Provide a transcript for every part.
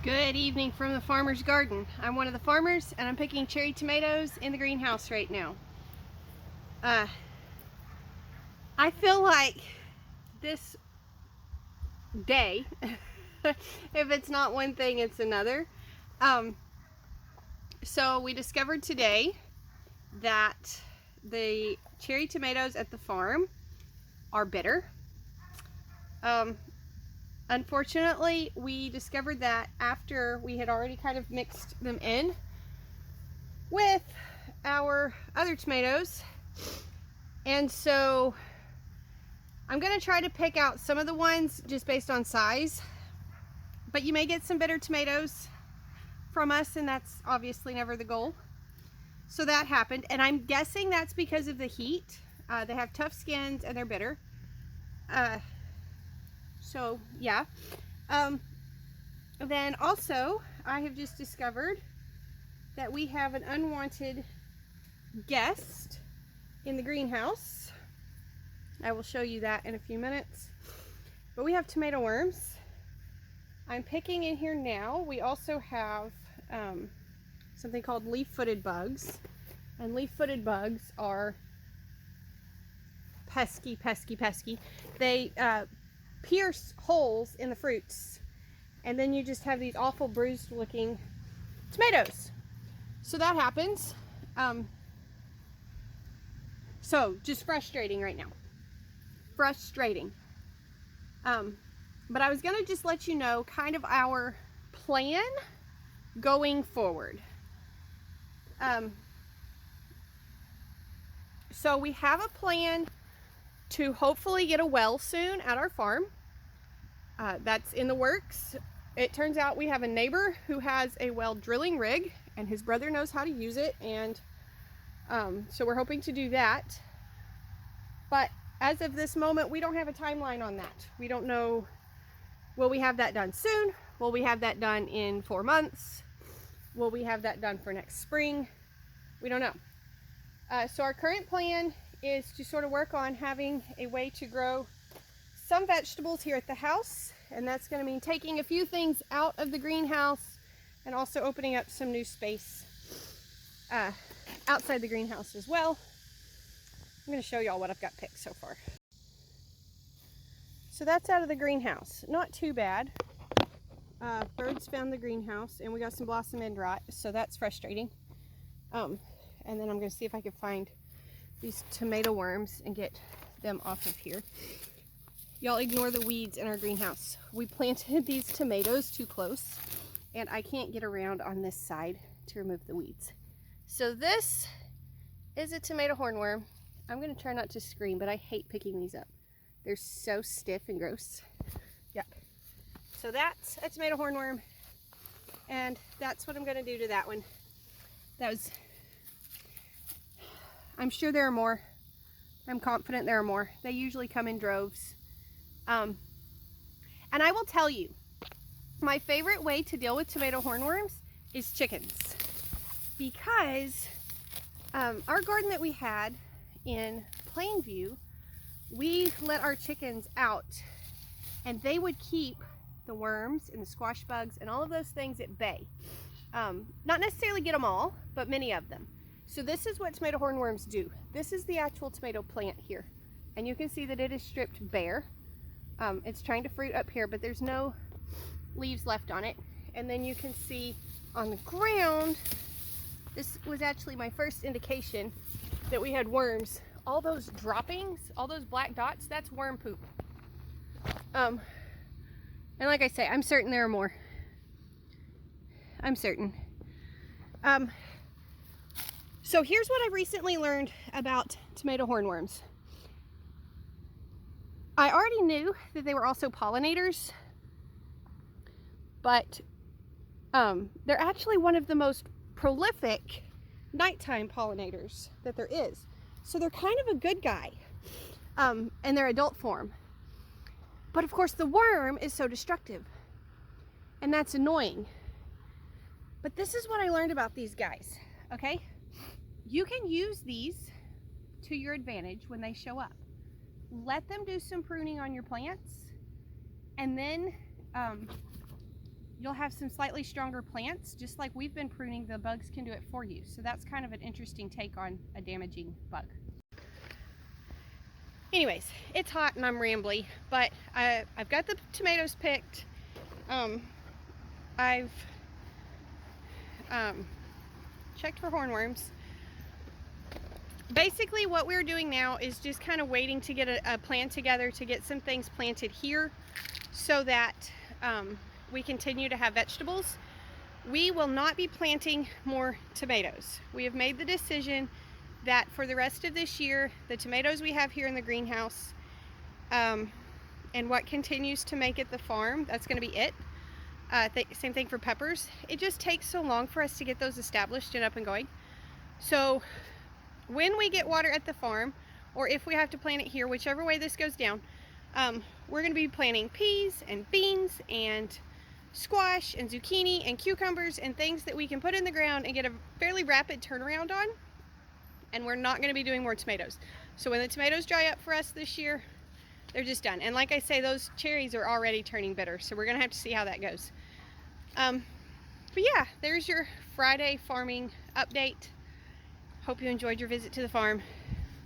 Good evening from the farmer's garden. I'm one of the farmers and I'm picking cherry tomatoes in the greenhouse right now. I feel like this day, if it's not one thing, it's another. So we discovered today that the cherry tomatoes at the farm are bitter. Unfortunately, we discovered that after we had already kind of mixed them in with our other tomatoes. And so I'm going to try to pick out some of the ones just based on size, but you may get some bitter tomatoes from us, and that's obviously never the goal. So that happened, and I'm guessing that's because of the heat. They have tough skins and they're bitter. So yeah. Then also, I have just discovered that we have an unwanted guest in the greenhouse. I will show you that in a few minutes. But we have tomato worms. I'm picking in here now. We also have something called leaf-footed bugs. And leaf-footed bugs are pesky, pesky, pesky. They pierce holes in the fruits. And then you just have these awful bruised looking tomatoes. So that happens. So just frustrating right now. Frustrating. But I was gonna just let you know kind of our plan going forward. So we have a plan to hopefully get a well soon at our farm. That's in the works. It turns out we have a neighbor who has a well drilling rig and his brother knows how to use it, and so we're hoping to do that. But as of this moment, we don't have a timeline on that. We don't know, will we have that done soon? Will we have that done in 4 months? Will we have that done for next spring? We don't know. So our current plan is to sort of work on having a way to grow some vegetables here at the house, and that's going to mean taking a few things out of the greenhouse and also opening up some new space outside the greenhouse as well. I'm going to show y'all what I've got picked so far. So that's out of the greenhouse. Not too bad. Birds found the greenhouse and we got some blossom end rot, so that's frustrating. And then I'm going to see if I can find these tomato worms and get them off of here. Y'all ignore the weeds in our greenhouse. We planted these tomatoes too close and I can't get around on this side to remove the weeds. So this is a tomato hornworm. I'm going to try not to scream, but I hate picking these up. They're so stiff and gross. Yep. So that's a tomato hornworm, and that's what I'm going to do to that one. I'm sure there are more. I'm confident there are more. They usually come in droves. And I will tell you, my favorite way to deal with tomato hornworms is chickens. Because our garden that we had in Plainview, we let our chickens out and they would keep the worms and the squash bugs and all of those things at bay. Not necessarily get them all, but many of them. So this is what tomato hornworms do. This is the actual tomato plant here. And you can see that it is stripped bare. It's trying to fruit up here, but there's no leaves left on it. And then you can see on the ground, this was actually my first indication that we had worms. All those droppings, all those black dots, that's worm poop. And like I say, I'm certain there are more. I'm certain. So here's what I recently learned about tomato hornworms. I already knew that they were also pollinators, but they're actually one of the most prolific nighttime pollinators that there is. So they're kind of a good guy in their adult form. But of course the worm is so destructive, and that's annoying. But this is what I learned about these guys, okay? You can use these to your advantage when they show up. Let them do some pruning on your plants, and then you'll have some slightly stronger plants. Just like we've been pruning, the bugs can do it for you. So that's kind of an interesting take on a damaging bug. Anyways, it's hot and I'm rambly, but I've got the tomatoes picked. I've checked for hornworms. Basically what we're doing now is just kind of waiting to get a plan together to get some things planted here so that we continue to have vegetables. We will not be planting more tomatoes. We have made the decision that for the rest of this year, the tomatoes we have here in the greenhouse and what continues to make it the farm, that's going to be it. Same thing for peppers. It just takes so long for us to get those established and up and going. So when we get water at the farm, or if we have to plant it here, whichever way this goes down, we're going to be planting peas and beans and squash and zucchini and cucumbers and things that we can put in the ground and get a fairly rapid turnaround on. And we're not going to be doing more tomatoes. So when the tomatoes dry up for us this year, they're just done. And like I say, those cherries are already turning bitter, so we're going to have to see how that goes. But yeah, there's your Friday farming update. Hope you enjoyed your visit to the farm.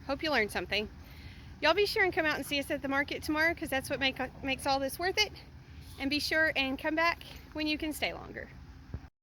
Hope you learned something. Y'all be sure and come out and see us at the market tomorrow, because that's what makes all this worth it. And be sure and come back when you can stay longer.